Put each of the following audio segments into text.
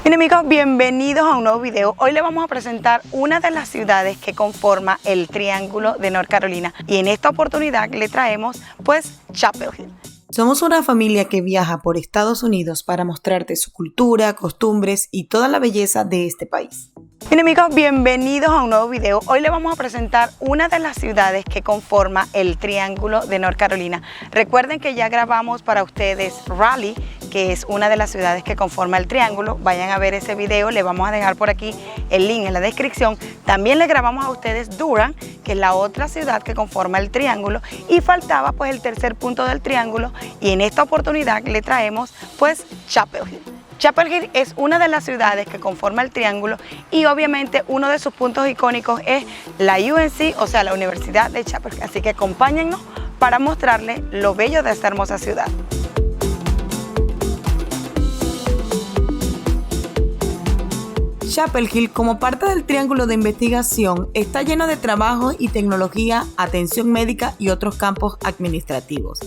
Bien amigos, bienvenidos a un nuevo video. Hoy les vamos a presentar una de las ciudades que conforma el Triángulo de North Carolina y en esta oportunidad le traemos pues Chapel Hill. Somos una familia que viaja por Estados Unidos para mostrarte su cultura, costumbres y toda la belleza de este país. Bien amigos, bienvenidos a un nuevo video. Hoy les vamos a presentar una de las ciudades que conforma el Triángulo de North Carolina. Recuerden que ya grabamos para ustedes Raleigh, que es una de las ciudades que conforma el Triángulo. Vayan a ver ese video, les vamos a dejar por aquí el link en la descripción. También les grabamos a ustedes Durham, que es la otra ciudad que conforma el Triángulo. Y faltaba pues el tercer punto del Triángulo y en esta oportunidad le traemos pues Chapel Hill. Chapel Hill es una de las ciudades que conforma el Triángulo y obviamente uno de sus puntos icónicos es la UNC, o sea, la Universidad de Chapel Hill. Así que acompáñennos para mostrarles lo bello de esta hermosa ciudad. Chapel Hill, como parte del Triángulo de Investigación, está lleno de trabajo y tecnología, atención médica y otros campos administrativos.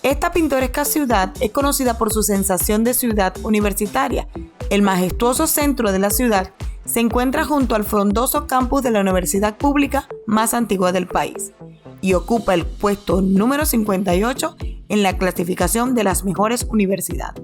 Esta pintoresca ciudad es conocida por su sensación de ciudad universitaria. El majestuoso centro de la ciudad se encuentra junto al frondoso campus de la universidad pública más antigua del país y ocupa el puesto número 58 en la clasificación de las mejores universidades.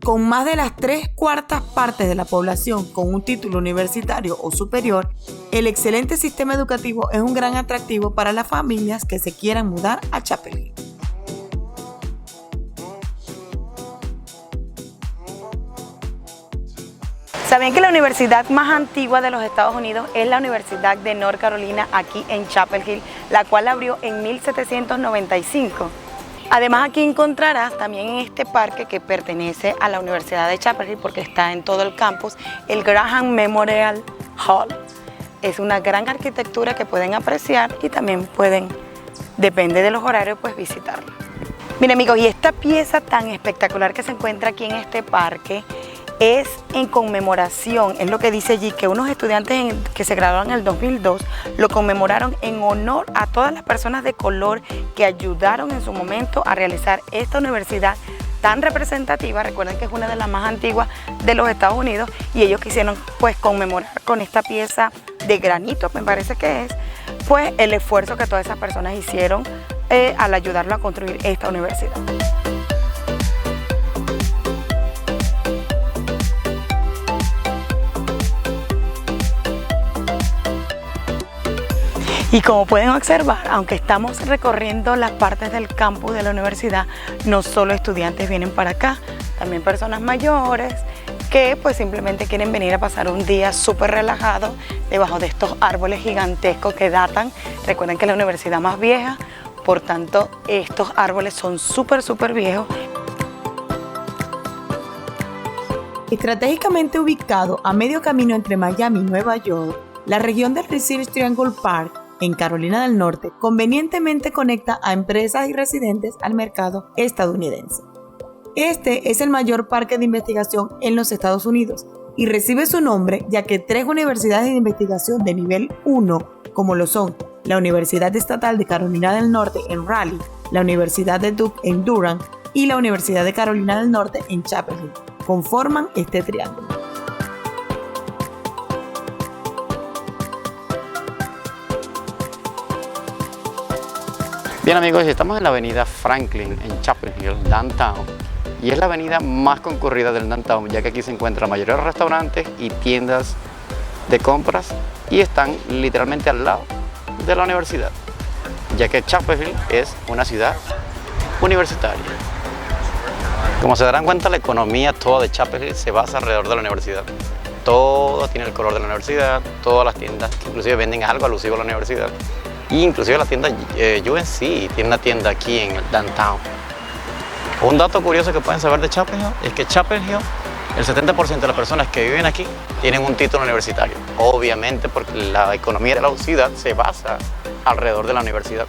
Con más de las 3/4 partes de la población con un título universitario o superior, el excelente sistema educativo es un gran atractivo para las familias que se quieran mudar a Chapel Hill. ¿Sabían que la universidad más antigua de los Estados Unidos es la Universidad de North Carolina aquí en Chapel Hill, la cual abrió en 1795? Además aquí encontrarás también en este parque que pertenece a la Universidad de Chapel Hill porque está en todo el campus, el Graham Memorial Hall. Es una gran arquitectura que pueden apreciar y también pueden, depende de los horarios, pues visitarlo. Miren amigos, y esta pieza tan espectacular que se encuentra aquí en este parque es en conmemoración, es lo que dice allí, que unos estudiantes que se graduaron en el 2002 lo conmemoraron en honor a todas las personas de color que ayudaron en su momento a realizar esta universidad tan representativa. Recuerden que es una de las más antiguas de los Estados Unidos y ellos quisieron pues conmemorar con esta pieza de granito, me parece que es, pues el esfuerzo que todas esas personas hicieron al ayudarlo a construir esta universidad. Y como pueden observar, aunque estamos recorriendo las partes del campus de la universidad, no solo estudiantes vienen para acá, también personas mayores que pues simplemente quieren venir a pasar un día súper relajado debajo de estos árboles gigantescos que datan. Recuerden que es la universidad más vieja, por tanto estos árboles son súper viejos. Estratégicamente ubicado a medio camino entre Miami y Nueva York, la región del Research Triangle Park en Carolina del Norte convenientemente conecta a empresas y residentes al mercado estadounidense. Este es el mayor parque de investigación en los Estados Unidos y recibe su nombre ya que 3 universidades de investigación de nivel 1, como lo son la Universidad Estatal de Carolina del Norte en Raleigh, la Universidad de Duke en Durham y la Universidad de Carolina del Norte en Chapel Hill, conforman este triángulo. Bien amigos, estamos en la avenida Franklin en Chapel Hill, Downtown, y es la avenida más concurrida del Downtown, ya que aquí se encuentran la mayoría de restaurantes y tiendas de compras y están literalmente al lado de la universidad, ya que Chapel Hill es una ciudad universitaria. Como se darán cuenta, la economía toda de Chapel Hill se basa alrededor de la universidad. Todo tiene el color de la universidad, todas las tiendas que inclusive venden algo alusivo a la universidad. Y inclusive la tienda UNC tiene una tienda aquí en el Downtown. Un dato curioso que pueden saber de Chapel Hill es que Chapel Hill, el 70% de las personas que viven aquí tienen un título universitario. Obviamente porque la economía de la ciudad se basa alrededor de la universidad.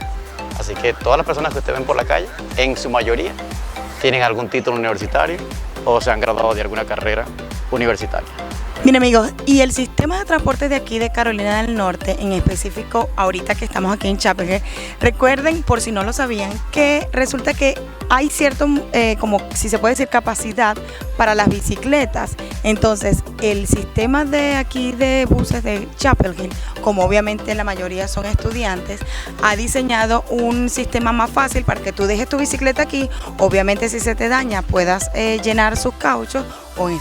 Así que todas las personas que ustedes ven por la calle, en su mayoría, tienen algún título universitario o se han graduado de alguna carrera universitaria. Mira amigos, y el sistema de transporte de aquí de Carolina del Norte, en específico ahorita que estamos aquí en Chapel Hill, recuerden, por si no lo sabían, que resulta que hay cierto, como si se puede decir, capacidad para las bicicletas. Entonces, el sistema de aquí de buses de Chapel Hill, como obviamente la mayoría son estudiantes, ha diseñado un sistema más fácil para que tú dejes tu bicicleta aquí. Obviamente, si se te daña, puedas llenar sus cauchos o en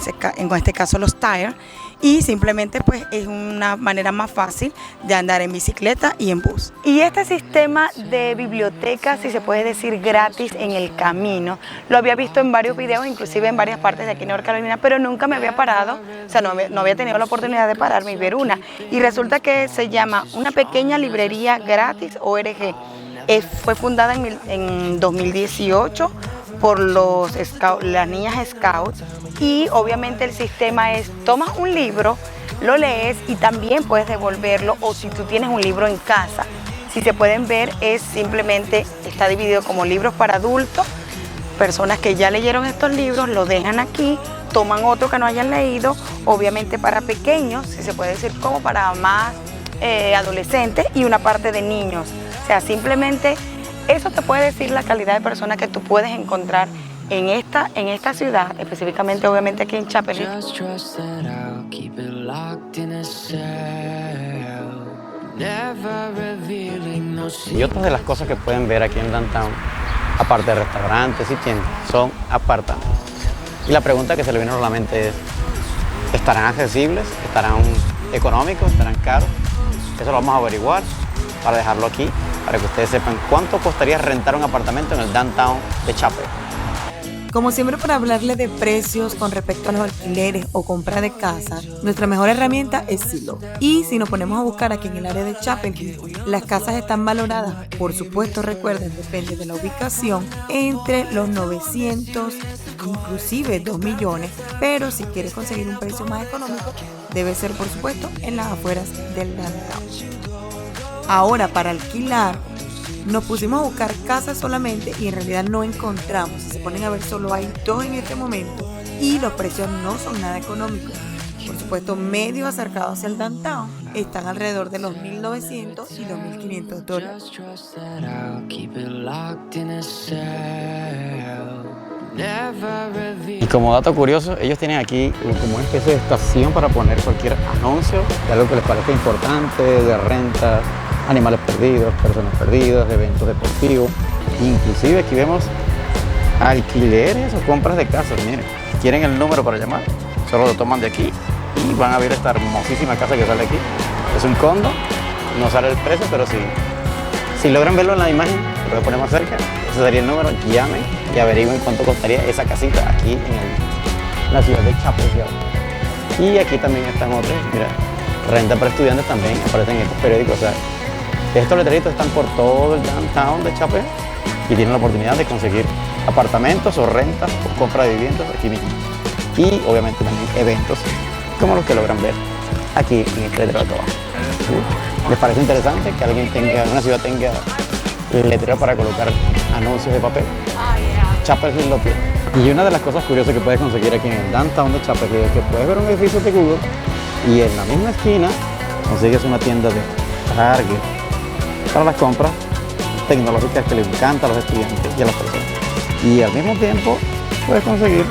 este caso los tires, y simplemente pues es una manera más fácil de andar en bicicleta y en bus. Y este sistema de biblioteca, si se puede decir gratis en el camino, lo había visto en varios videos, inclusive en varias partes de aquí en North Carolina, pero nunca me había parado, o sea, no había tenido la oportunidad de pararme y ver una. Y resulta que se llama Una Pequeña Librería Gratis ORG. Fue fundada en 2018 por las niñas Scouts, y obviamente el sistema es: tomas un libro, lo lees y también puedes devolverlo, o si tú tienes un libro en casa. Si se pueden ver, es simplemente, está dividido como libros para adultos, personas que ya leyeron estos libros, lo dejan aquí, toman otro que no hayan leído, obviamente para pequeños, si se puede decir, como para más adolescentes, y una parte de niños. O sea, simplemente eso te puede decir la calidad de persona que tú puedes encontrar en esta ciudad, específicamente obviamente aquí en Chapel Hill. Y otras de las cosas que pueden ver aquí en Downtown, aparte de restaurantes y tiendas, son apartamentos. Y la pregunta que se le viene a la mente es: ¿estarán accesibles? ¿Estarán económicos? ¿Estarán caros? Eso lo vamos a averiguar para dejarlo aquí, para que ustedes sepan cuánto costaría rentar un apartamento en el Downtown de Chapel. Como siempre, para hablarle de precios con respecto a los alquileres o compra de casa, nuestra mejor herramienta es Zillow. Y si nos ponemos a buscar aquí en el área de Chapel Hill, las casas están valoradas, por supuesto, recuerden, depende de la ubicación, entre los 900, inclusive 2 millones, pero si quieres conseguir un precio más económico, debe ser, por supuesto, en las afueras del downtown. Ahora, para alquilar, nos pusimos a buscar casas solamente y en realidad no encontramos. Si se ponen a ver, solo hay 2 en este momento y los precios no son nada económicos. Por supuesto, medio acercados hacia el downtown, están alrededor de los $1,900 y $2,500. Y como dato curioso, ellos tienen aquí como una especie de estación para poner cualquier anuncio de algo que les parezca importante, de renta, animales perdidos, personas perdidas, eventos deportivos. Inclusive aquí vemos alquileres o compras de casas. Miren, quieren el número para llamar, solo lo toman de aquí y van a ver esta hermosísima casa que sale aquí. Es un condo, no sale el precio, pero si logran verlo en la imagen, lo voy a poner más cerca, ese sería el número. Llamen y averigüen cuánto costaría esa casita aquí en la ciudad de Chapel Hill. Y aquí también están otros, mira, renta para estudiantes también aparecen en estos periódicos. O sea, estos letreritos están por todo el downtown de Chapel y tienen la oportunidad de conseguir apartamentos o rentas o compra de viviendas aquí mismo. Y obviamente también eventos como los que logran ver aquí en este letrero de abajo. ¿Sí? ¿Les parece interesante que una ciudad tenga el letrero para colocar anuncios de papel? Chapel Hill lo tiene. Y una de las cosas curiosas que puedes conseguir aquí en el downtown de Chapel Hill es que puedes ver un edificio de Google y en la misma esquina consigues una tienda de Target para las compras tecnológicas que les encanta a los estudiantes y a las personas. Y al mismo tiempo puedes conseguir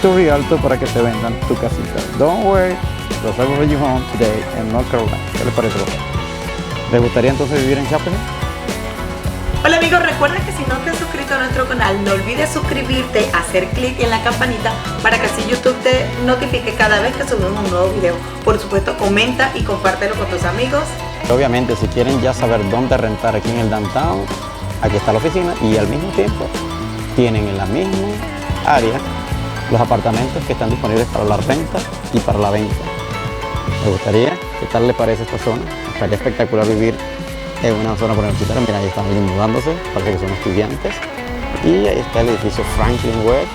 tu realtor para que te vendan tu casita. Don't worry, los I will bring you home today en North Carolina. ¿Qué les parece? ¿Les gustaría entonces vivir en Chapel Hill? Hola amigos, recuerda que si no te has suscrito a nuestro canal, no olvides suscribirte, hacer clic en la campanita para que así YouTube te notifique cada vez que subimos un nuevo video. Por supuesto, comenta y compártelo con tus amigos. Obviamente, si quieren ya saber dónde rentar aquí en el downtown, aquí está la oficina y al mismo tiempo tienen en la misma área los apartamentos que están disponibles para la renta y para la venta. ¿Les gustaría? ¿Qué tal les parece esta zona? Estaría espectacular vivir en una zona universitaria. Mira, ahí están mudándose, parece que son estudiantes. Y ahí está el edificio Franklin Webb,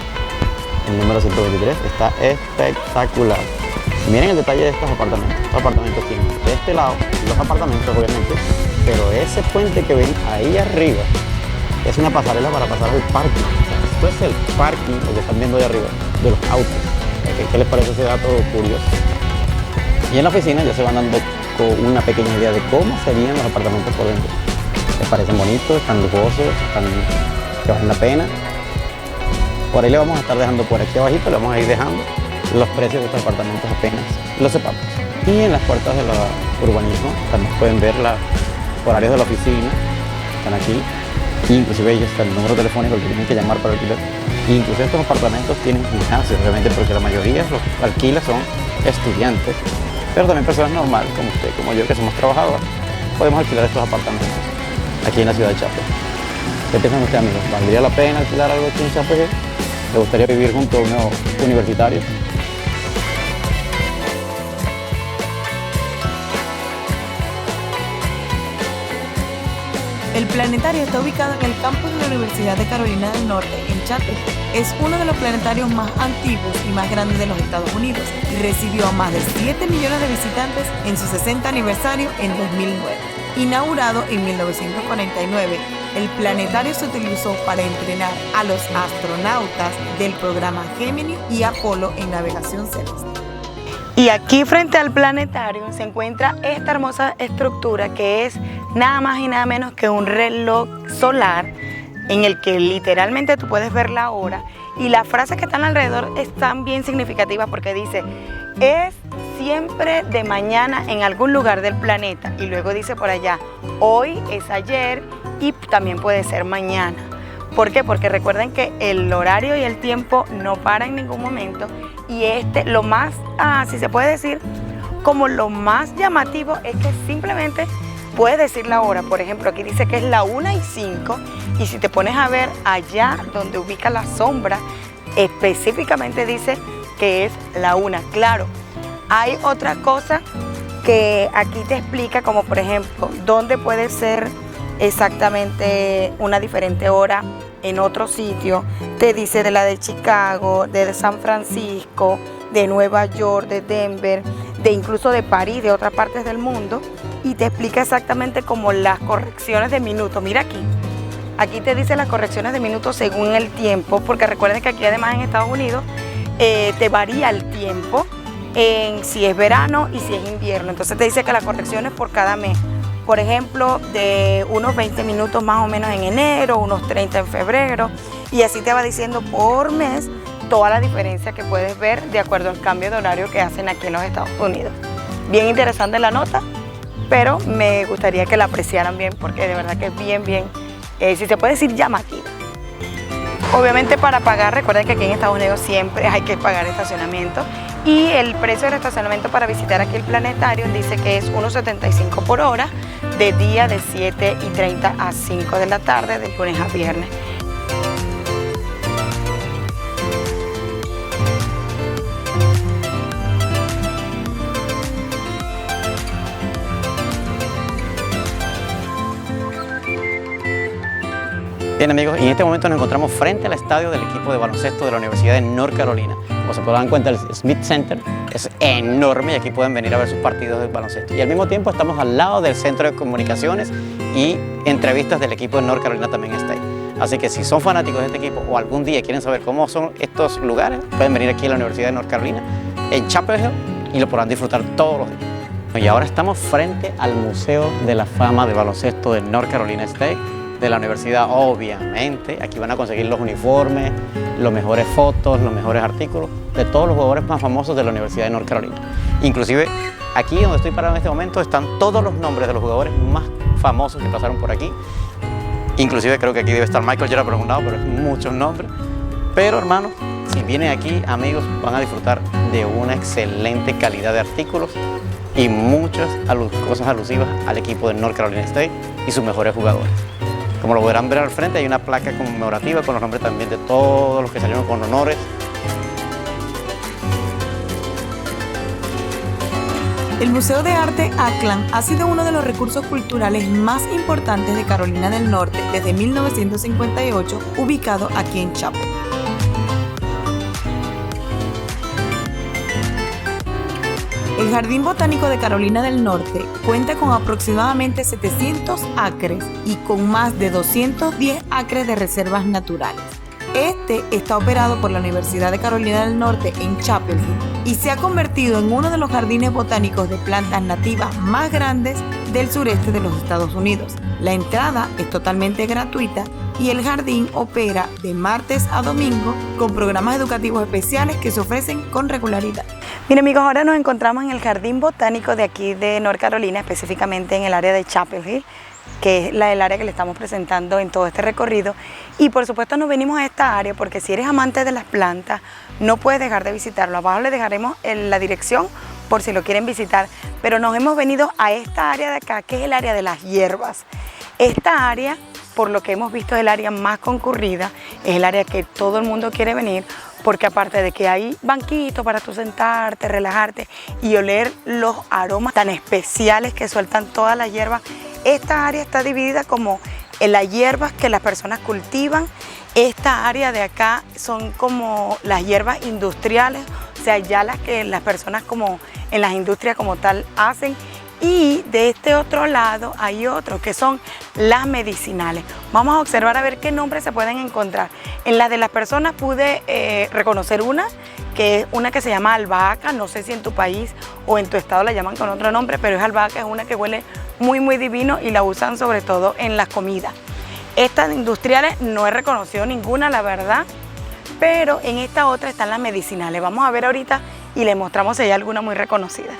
el número 123, está espectacular. Miren el detalle de estos apartamentos. Estos apartamentos tienen de este lado los apartamentos, obviamente, pero ese puente que ven ahí arriba es una pasarela para pasar al parking. O sea, esto es el parking, lo que están viendo ahí arriba, de los autos. ¿Qué les parece ese dato curioso? Y en la oficina ya se van dando con una pequeña idea de cómo serían los apartamentos por dentro. Les parecen bonitos, están lujosos, están que valen la pena. Por ahí le vamos a estar dejando por aquí abajito, le vamos a ir dejando los precios de estos apartamentos apenas los sepamos. Y en las puertas del urbanismo también pueden ver los horarios de la oficina, están aquí. Inclusive ahí está el número telefónico que tienen que llamar para alquiler. Inclusive estos apartamentos tienen gimnasio, obviamente, porque la mayoría los alquila son estudiantes, pero también personas normales como usted, como yo, que somos trabajadores, podemos alquilar estos apartamentos aquí en la ciudad de Chapel. ¿Qué piensan ustedes, amigos? ¿Valdría la pena alquilar algo aquí en Chapel? ¿Le gustaría vivir junto a unos universitarios? El planetario está ubicado en el campus de la Universidad de Carolina del Norte, en Chapel. Es uno de los planetarios más antiguos y más grandes de los Estados Unidos y recibió a más de 7 millones de visitantes en su 60 aniversario en 2009. Inaugurado en 1949, el planetario se utilizó para entrenar a los astronautas del programa Gemini y Apolo en navegación celeste. Y aquí frente al planetario se encuentra esta hermosa estructura que es nada más y nada menos que un reloj solar en el que literalmente tú puedes ver la hora, y las frases que están alrededor están bien significativas porque dice es siempre de mañana en algún lugar del planeta, y luego dice por allá hoy es ayer y también puede ser mañana. ¿Por qué? Porque recuerden que el horario y el tiempo no para en ningún momento, y lo más, si se puede decir, como lo más llamativo es que simplemente puedes decir la hora. Por ejemplo, aquí dice que es la 1:05, y si te pones a ver allá donde ubica la sombra, específicamente dice que es la 1. Claro, hay otra cosa que aquí te explica, como por ejemplo, dónde puede ser exactamente una diferente hora en otro sitio. Te dice de la de Chicago, de San Francisco, de Nueva York, de Denver, de incluso de París, de otras partes del mundo, y te explica exactamente como las correcciones de minutos. Mira aquí te dice las correcciones de minutos según el tiempo, porque recuerden que aquí además en Estados Unidos te varía el tiempo en si es verano y si es invierno. Entonces te dice que las correcciones por cada mes. Por ejemplo, de unos 20 minutos más o menos en enero, unos 30 en febrero, y así te va diciendo por mes toda la diferencia que puedes ver de acuerdo al cambio de horario que hacen aquí en los Estados Unidos. Bien interesante la nota, pero me gustaría que la apreciaran bien porque de verdad que es bien, si se puede decir, llamativa. Obviamente para pagar, recuerden que aquí en Estados Unidos siempre hay que pagar estacionamiento, y el precio del estacionamiento para visitar aquí el planetario dice que es $1.75 por hora, de día de 7:30 a 5 de la tarde, de lunes a viernes. Bien, amigos, y en este momento nos encontramos frente al estadio del equipo de baloncesto de la Universidad de North Carolina. Como se podrán dar cuenta, el Smith Center es enorme y aquí pueden venir a ver sus partidos de baloncesto. Y al mismo tiempo estamos al lado del Centro de Comunicaciones, y entrevistas del equipo de North Carolina también está ahí. Así que si son fanáticos de este equipo o algún día quieren saber cómo son estos lugares, pueden venir aquí a la Universidad de North Carolina en Chapel Hill y lo podrán disfrutar todos los días. Y ahora estamos frente al Museo de la Fama de Baloncesto de North Carolina State, de la universidad. Obviamente aquí van a conseguir los uniformes, las mejores fotos, los mejores artículos de todos los jugadores más famosos de la Universidad de North Carolina. Inclusive aquí donde estoy parado en este momento están todos los nombres de los jugadores más famosos que pasaron por aquí. Inclusive creo que aquí debe estar Michael Jordan por un lado, pero es muchos nombres. Pero hermanos, si vienen aquí, amigos, van a disfrutar de una excelente calidad de artículos y muchas cosas alusivas al equipo de North Carolina State y sus mejores jugadores. Como lo podrán ver al frente, hay una placa conmemorativa con los nombres también de todos los que salieron con honores. El Museo de Arte Ackland ha sido uno de los recursos culturales más importantes de Carolina del Norte desde 1958, ubicado aquí en Chapel. El Jardín Botánico de Carolina del Norte cuenta con aproximadamente 700 acres y con más de 210 acres de reservas naturales. Este está operado por la Universidad de Carolina del Norte en Chapel Hill y se ha convertido en uno de los jardines botánicos de plantas nativas más grandes del sureste de los Estados Unidos. La entrada es totalmente gratuita y el jardín opera de martes a domingo con programas educativos especiales que se ofrecen con regularidad. Miren amigos, ahora nos encontramos en el Jardín Botánico de aquí de North Carolina, específicamente en el área de Chapel Hill, que es el área que le estamos presentando en todo este recorrido. Y por supuesto nos venimos a esta área porque si eres amante de las plantas, no puedes dejar de visitarlo. Abajo les dejaremos la dirección por si lo quieren visitar, pero nos hemos venido a esta área de acá, que es el área de las hierbas. Esta área, por lo que hemos visto, es el área más concurrida, es el área que todo el mundo quiere venir, porque aparte de que hay banquitos para tú sentarte, relajarte y oler los aromas tan especiales que sueltan todas las hierbas, esta área está dividida como en las hierbas que las personas cultivan. Esta área de acá son como las hierbas industriales, o sea, ya las que las personas como en las industrias como tal hacen. Y de este otro lado hay otros que son las medicinales. Vamos a observar a ver qué nombres se pueden encontrar. En las de las personas pude reconocer una, que es una que se llama albahaca. No sé si en tu país o en tu estado la llaman con otro nombre, pero es albahaca, es una que huele muy divino y la usan sobre todo en las comidas. Estas industriales no he reconocido ninguna, la verdad, pero en esta otra están las medicinales. Vamos a ver ahorita y les mostramos si hay alguna muy reconocida.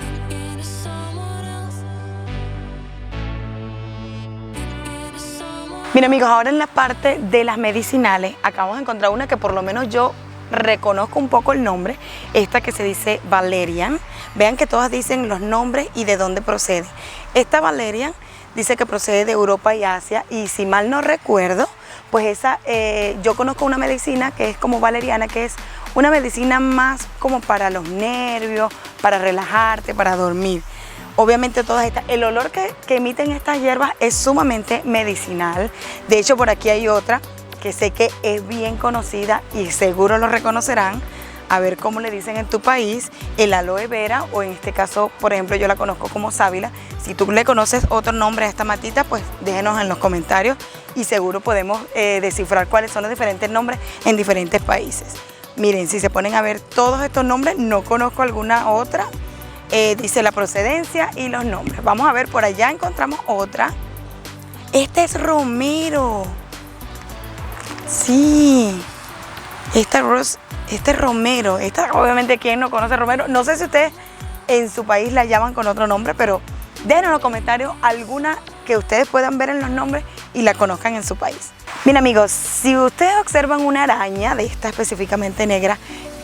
Mira amigos, ahora en la parte de las medicinales acabamos de encontrar una que por lo menos yo reconozco un poco el nombre, esta que se dice Valerian. Vean que todas dicen los nombres y de dónde procede. Esta Valerian dice que procede de Europa y Asia y si mal no recuerdo, pues esa, yo conozco una medicina que es como valeriana, que es una medicina más como para los nervios, para relajarte, para dormir. Obviamente todas estas, el olor que emiten estas hierbas es sumamente medicinal. De hecho, por aquí hay otra que sé que es bien conocida y seguro lo reconocerán. A ver cómo le dicen en tu país, el aloe vera, o en este caso, por ejemplo, yo la conozco como sábila. Si tú le conoces otro nombre a esta matita, pues déjenos en los comentarios y seguro podemos descifrar cuáles son los diferentes nombres en diferentes países. Miren, si se ponen a ver todos estos nombres, no conozco alguna otra. Dice la procedencia y los nombres. Vamos a ver, por allá encontramos otra. Este es romero. Sí, este es romero. Esta, obviamente, ¿quién no conoce romero? No sé si ustedes en su país la llaman con otro nombre, pero déjenos en los comentarios alguna que ustedes puedan ver en los nombres y la conozcan en su país. Bien amigos, si ustedes observan una araña de esta específicamente negra,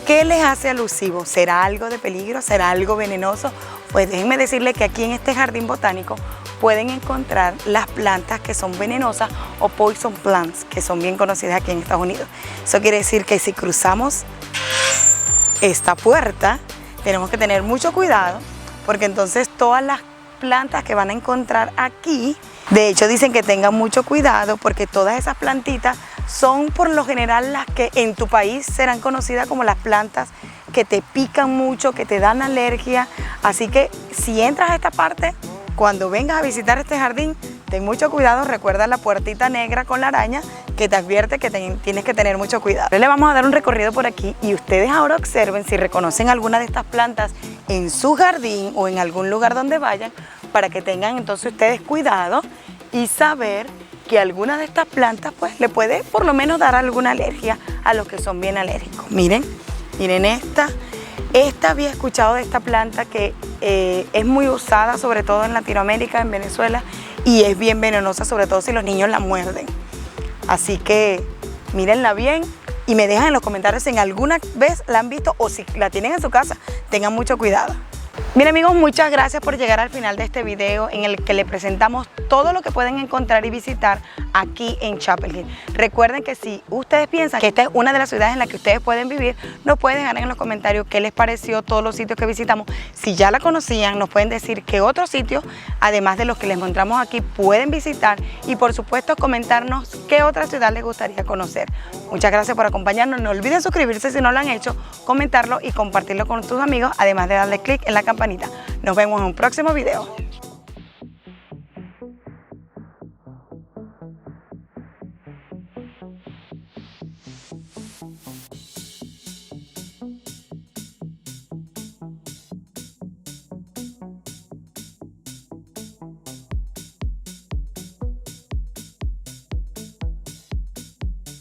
¿qué les hace alusivo? ¿Será algo de peligro? ¿Será algo venenoso? Pues déjenme decirles que aquí en este jardín botánico pueden encontrar las plantas que son venenosas o poison plants, que son bien conocidas aquí en Estados Unidos. Eso quiere decir que si cruzamos esta puerta, tenemos que tener mucho cuidado, porque entonces todas las plantas que van a encontrar aquí, de hecho dicen que tengan mucho cuidado, porque todas esas plantitas son por lo general las que en tu país serán conocidas como las plantas que te pican mucho, que te dan alergia. Así que si entras a esta parte, cuando vengas a visitar este jardín, ten mucho cuidado. Recuerda la puertita negra con la araña que te advierte que tienes que tener mucho cuidado. Le vamos a dar un recorrido por aquí y ustedes ahora observen si reconocen alguna de estas plantas en su jardín o en algún lugar donde vayan, para que tengan entonces ustedes cuidado y saber que alguna de estas plantas pues le puede por lo menos dar alguna alergia a los que son bien alérgicos. Miren esta había escuchado de esta planta que es muy usada sobre todo en Latinoamérica, en Venezuela, y es bien venenosa, sobre todo si los niños la muerden. Así que mírenla bien y me dejan en los comentarios si en alguna vez la han visto o si la tienen en su casa, tengan mucho cuidado. Bien amigos, muchas gracias por llegar al final de este video en el que les presentamos todo lo que pueden encontrar y visitar aquí en Chapel Hill. Recuerden que si ustedes piensan que esta es una de las ciudades en las que ustedes pueden vivir, nos pueden dejar en los comentarios qué les pareció todos los sitios que visitamos. Si ya la conocían, nos pueden decir qué otros sitios, además de los que les mostramos aquí, pueden visitar y por supuesto comentarnos qué otra ciudad les gustaría conocer. Muchas gracias por acompañarnos. No olviden suscribirse si no lo han hecho, comentarlo y compartirlo con tus amigos, además de darle clic en la campanita. Nos vemos en un próximo video.